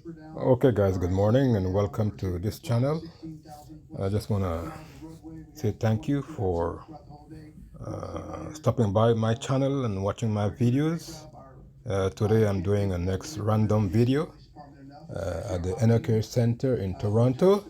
Okay, guys, good morning and welcome to this channel. I just want to say thank you for stopping by my channel and watching my videos. Today I'm doing a next random video at the Enercare Center in Toronto.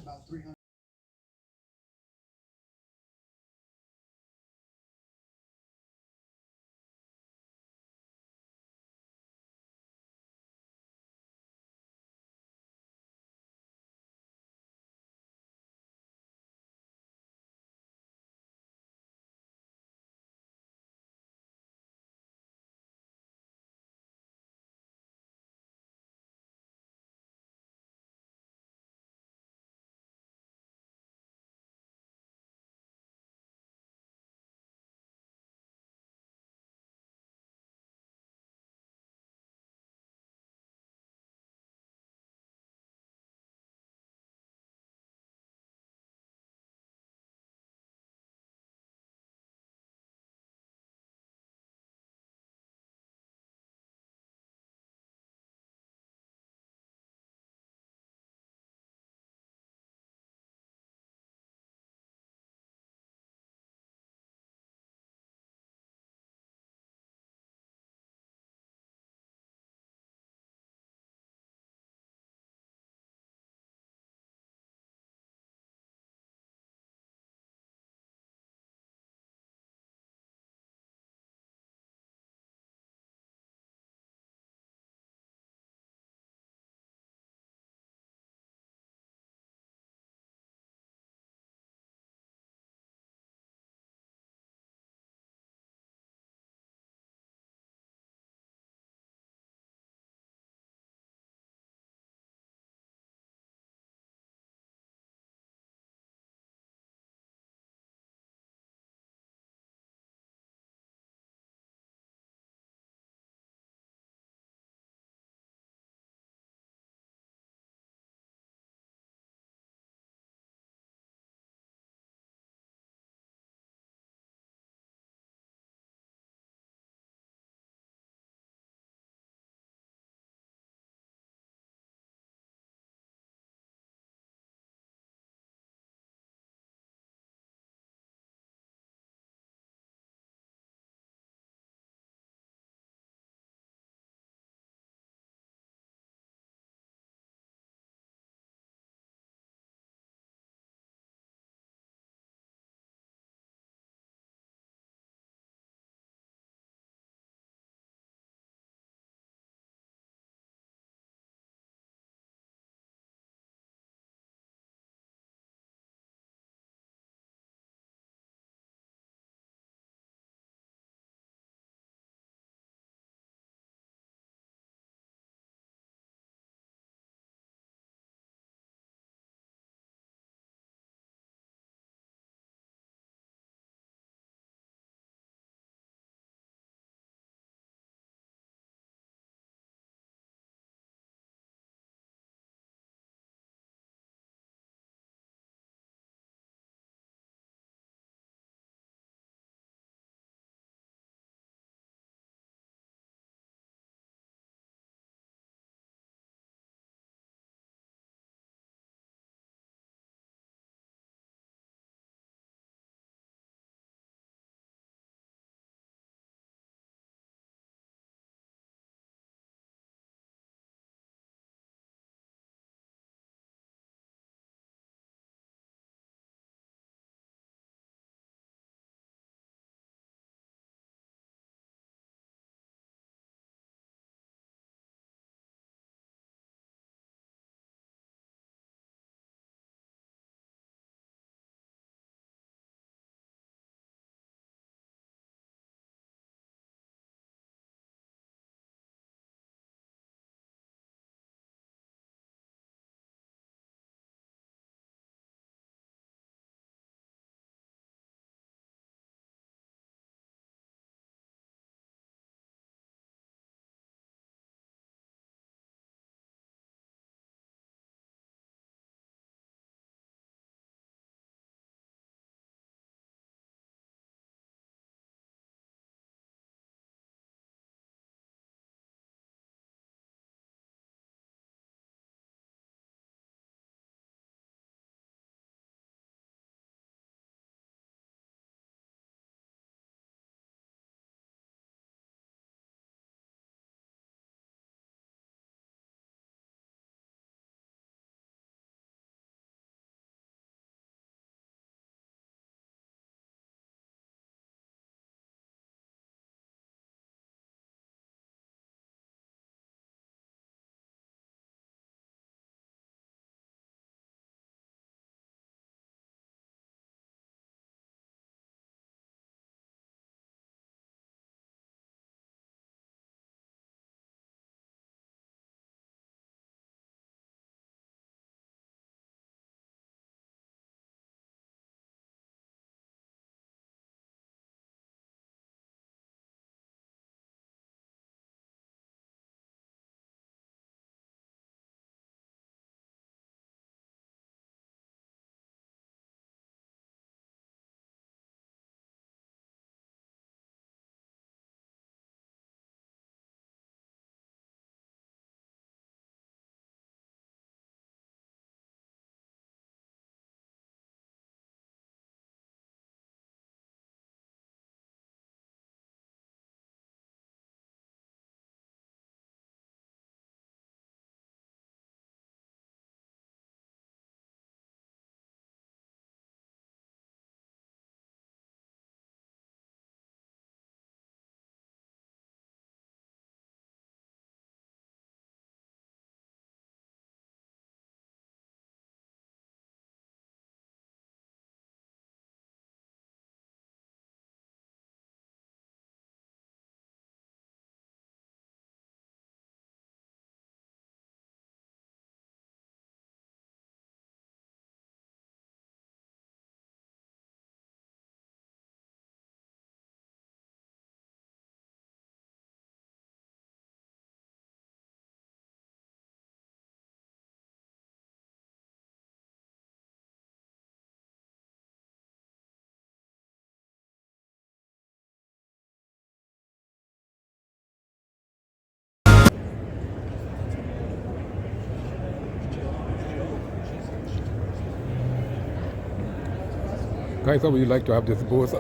Guys, I would like to have this boat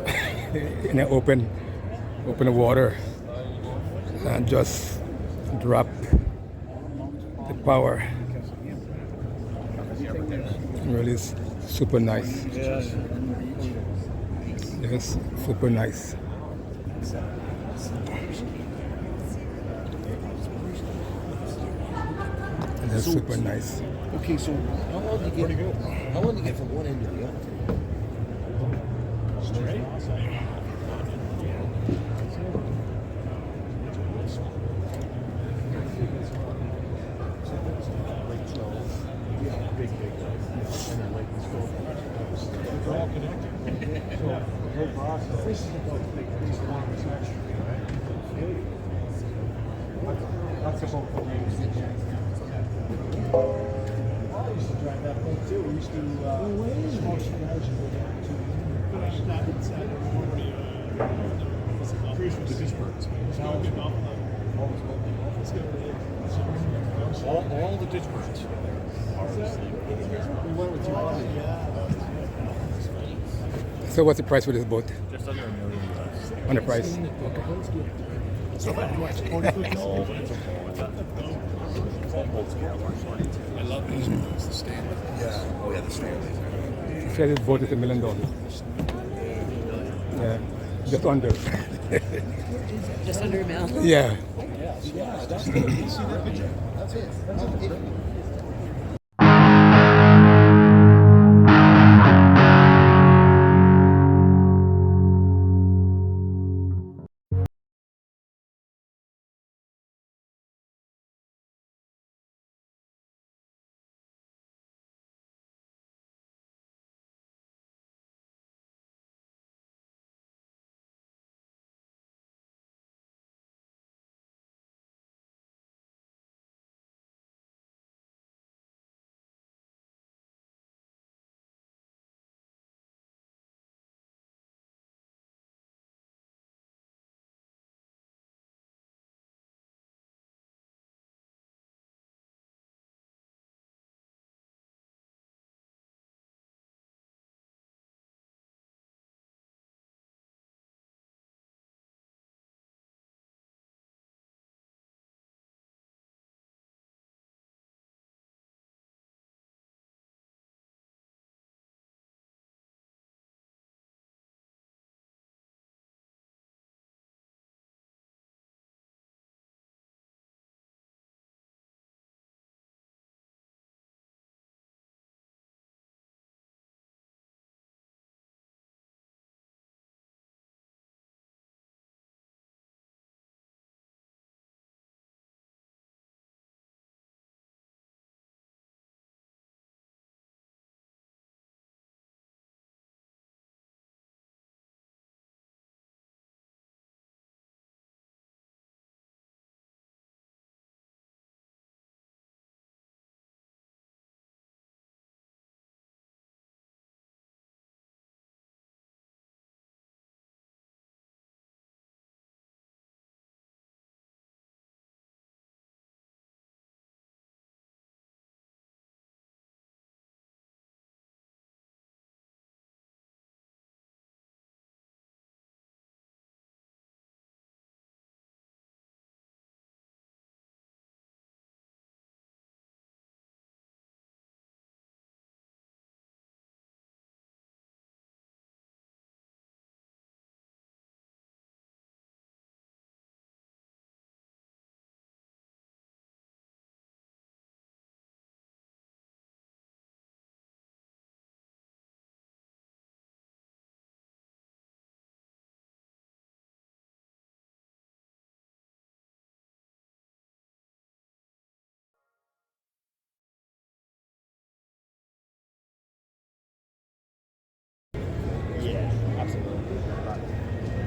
in an open water and just drop the power. Really is super nice. Yes, super nice. That's super nice. Okay, so how long do you get? How long do you get from one end to the other? That's about what we used to do. I used to drive that boat too. We used to smoke cigars and go down to that inside of the dish birds. All the ditch birds. We went with two others. So what's the price for this boat? Just under $1 million. On the price? Okay. So bad. No, but it's okay. It's all old school. I love these boats, the Stanley. Yeah. Oh yeah, the Stanley. He said this boat is $1 million. Yeah, just under. Just under a mil. Yeah. Yeah, that's it. You see that picture? That's it. That's it.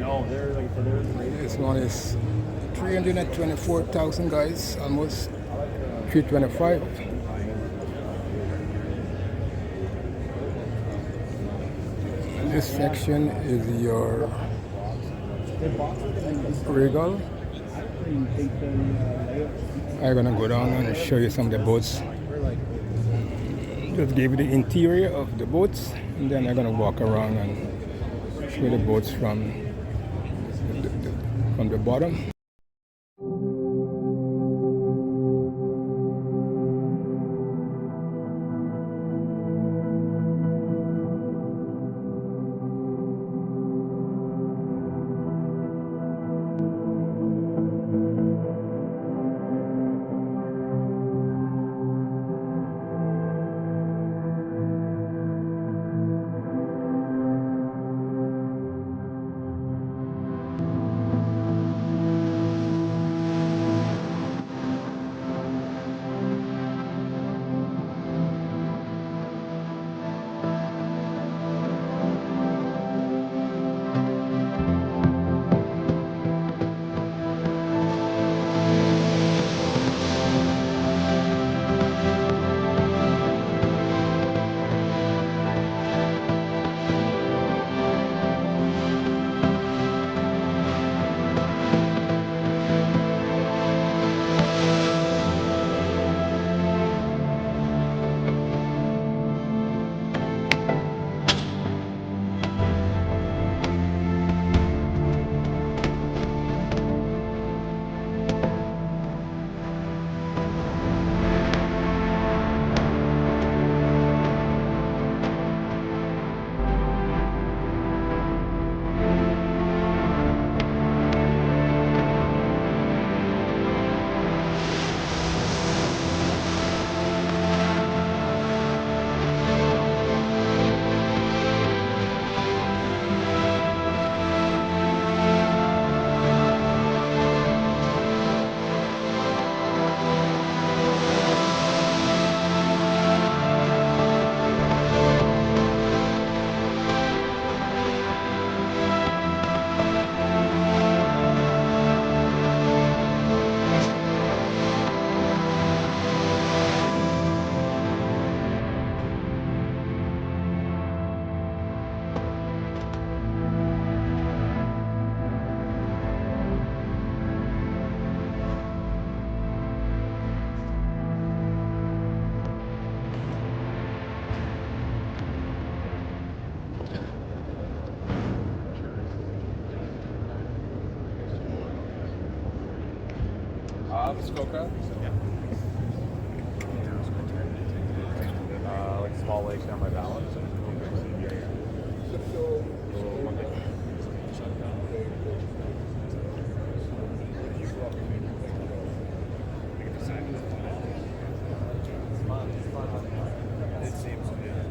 No, they're like they're This one is 324,000 guys, almost 325. And this section is your Regal. I'm gonna go down and show you some of the boats Just give you the interior of the boats, and then I'm gonna walk around and show the boats from the bottom. Muskoka. Yeah. Like small lakes down by Valid. It seems, yeah.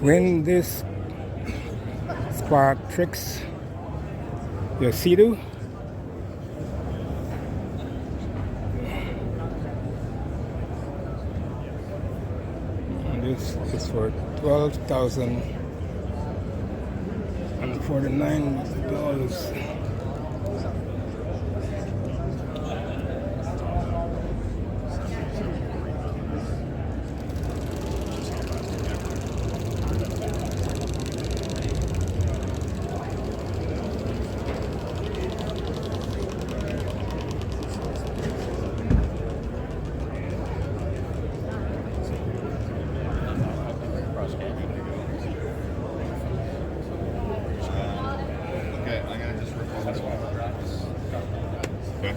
When this spark tricks your Sea-Doo, and this is for $12,049. Okay, I'm gonna just record this one. Okay.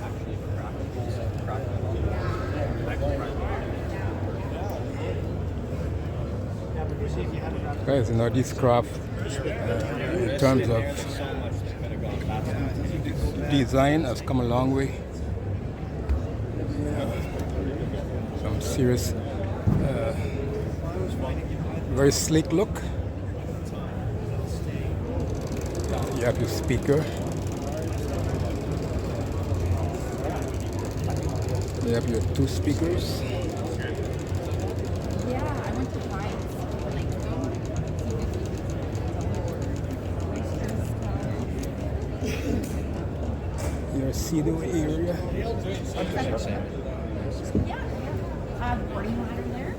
Guys, you know, this craft, in terms of design, has come a long way. Some serious, very sleek look. You have your speaker. You have your two speakers. Yeah, I went to find Your Sea-Doo area. boarding ladder there.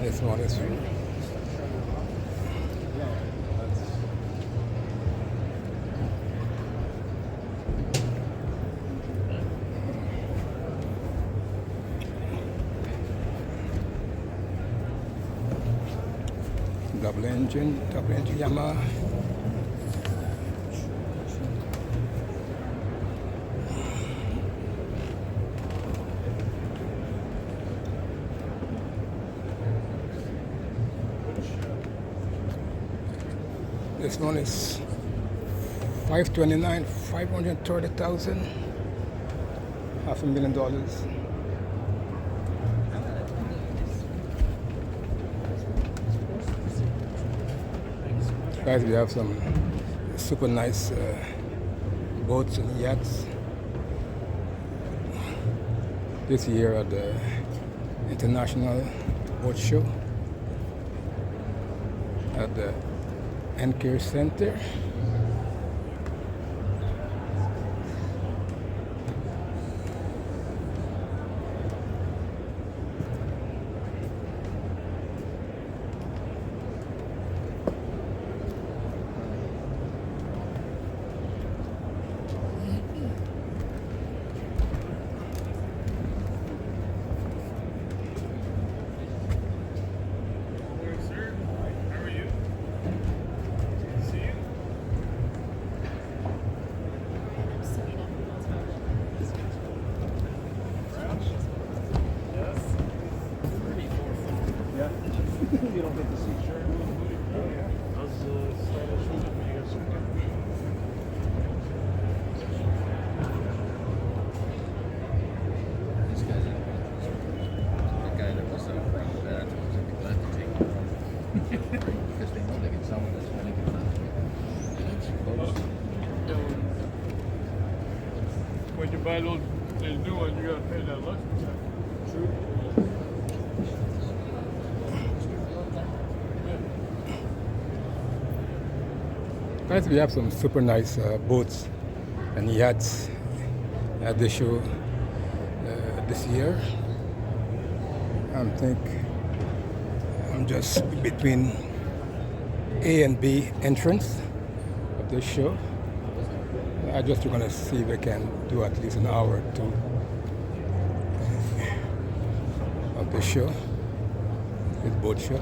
This one is double engine Yamaha. This one is 529, 530,000, $500,000. Guys, we have some super nice boats and yachts this year at the International Boat Show at the Encare Center. buy those new ones, you gotta pay that luxury tax. True. Guys, we have some super nice boats and yachts at the show this year. I'm just between A and B entrance of this show. I just gonna see if I can do at least an hour or two of the show, this boat show.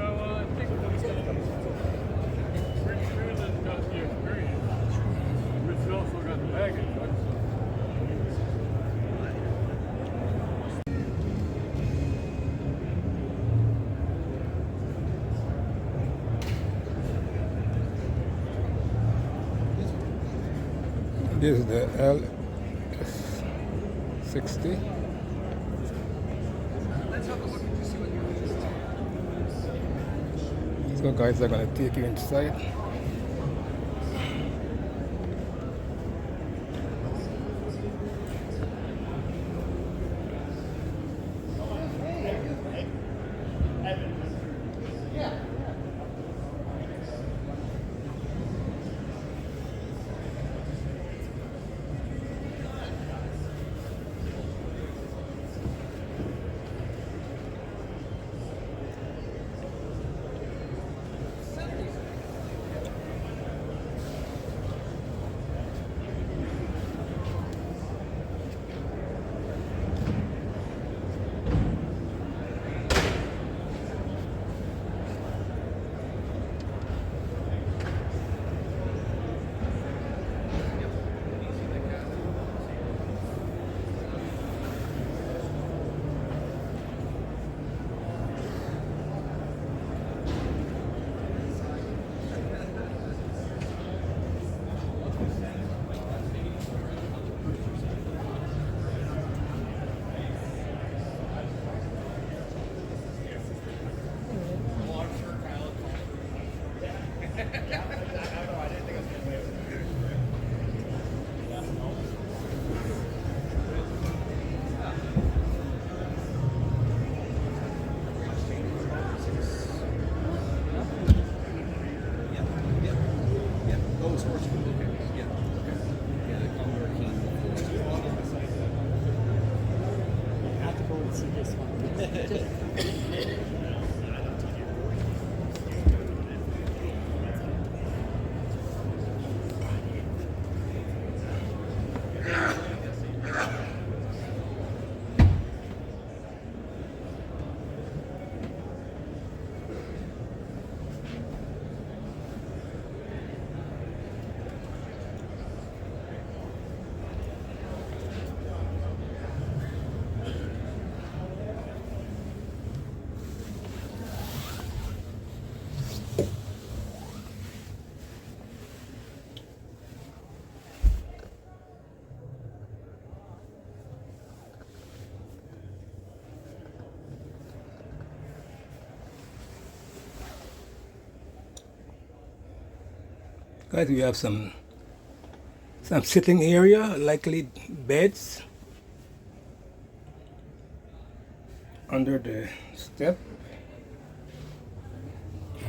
I think Richmond got the experience. Richmond also got the baggage, right? This is the L60. So guys, I'm gonna take you inside. I have to go and see this one. Guys, we have some sitting area, likely beds under the step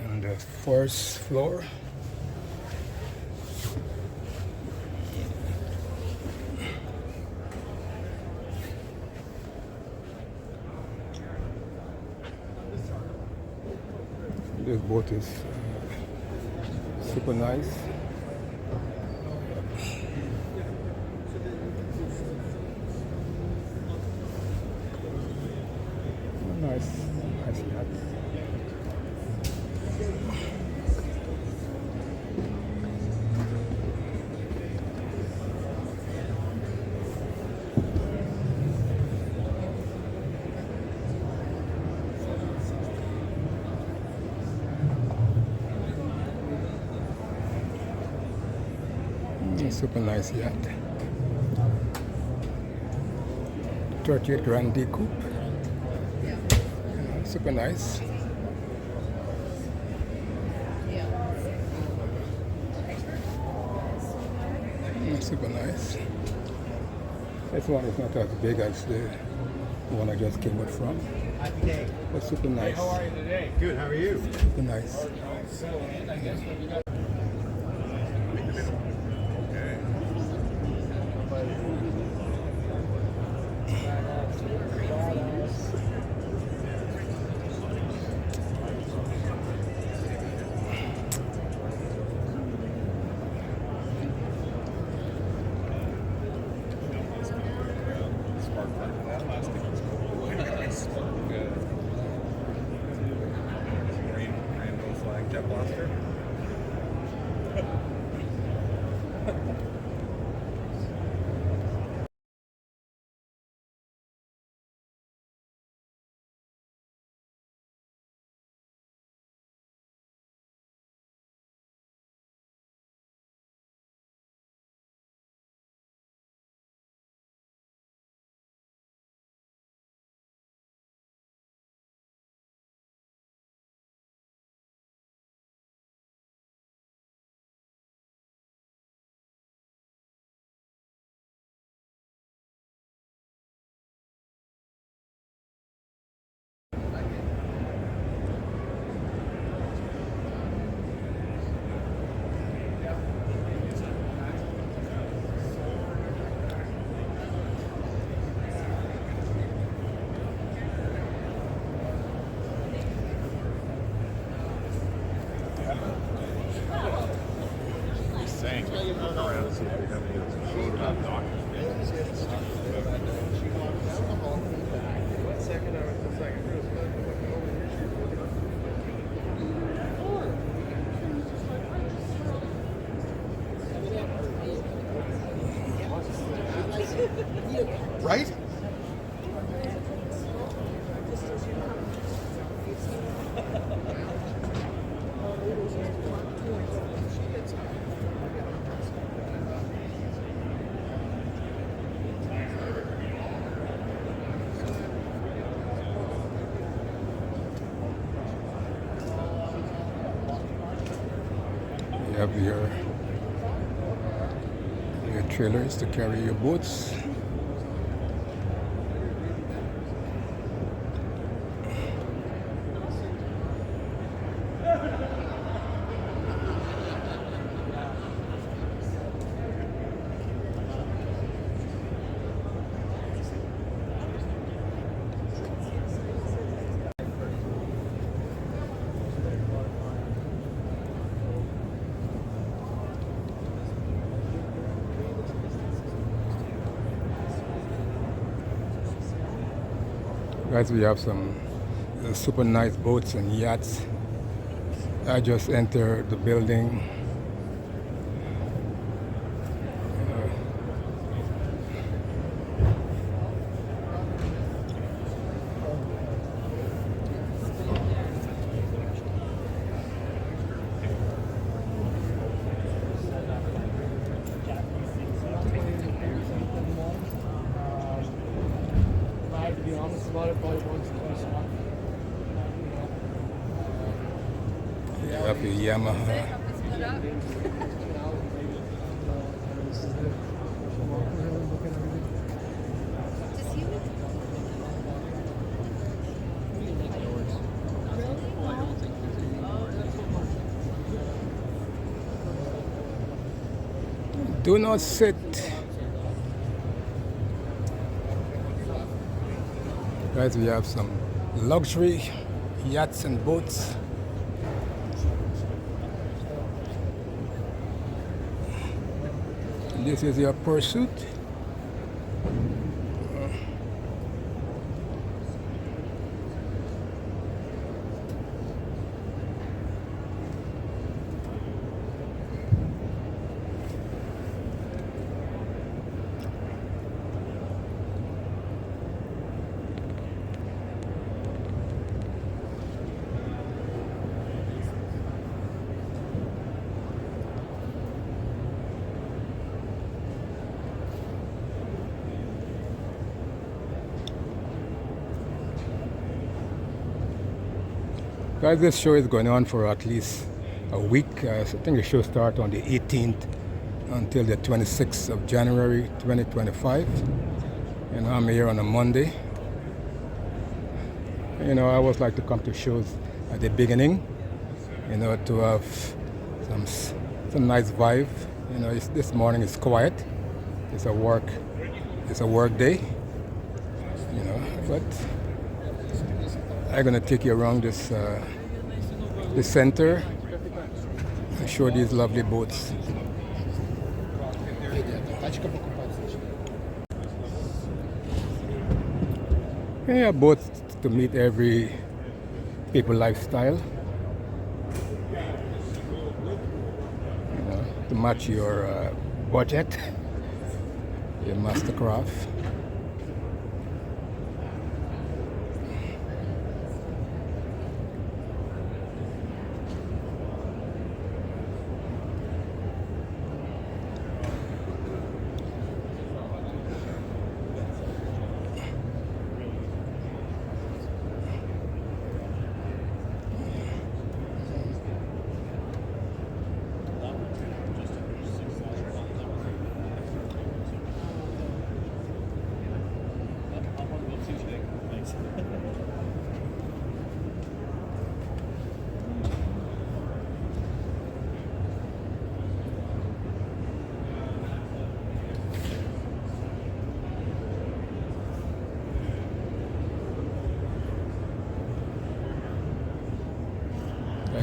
on the first floor. This boat is super nice. Nice yacht. Super nice yacht. 38 Grand D Coupe. super nice. Super nice. This one is not as big as the one I just came out from. But super nice. How are you today? Good. How are you? Super nice. Rainbow flag jet blaster. Saying, look around, see if we have any photo of doctors. One second, one second. Right? You have your trailers to carry your boats. Guys, we have some super nice boats and yachts. I just entered the building. To be honest about it, probably once or twice a month. You have your Yamaha. Do not sit. Guys, we have some luxury yachts and boats. This is your Pursuit. Guys, this show is going on for at least a week. I think the show starts on the 18th until the 26th of January 2025. And I'm here on a Monday. You know, I always like to come to shows at the beginning, you know, to have some nice vibe. You know, this morning is quiet. It's a work day, you know, but I'm gonna take you around this center and show these lovely boats. Yeah, boats to meet every people lifestyle. You know, to match your budget, your mastercraft.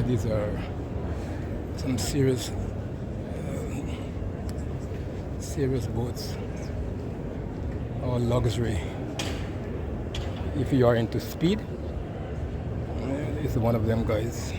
These are some serious boats, all luxury. If you are into speed, this is one of them, guys.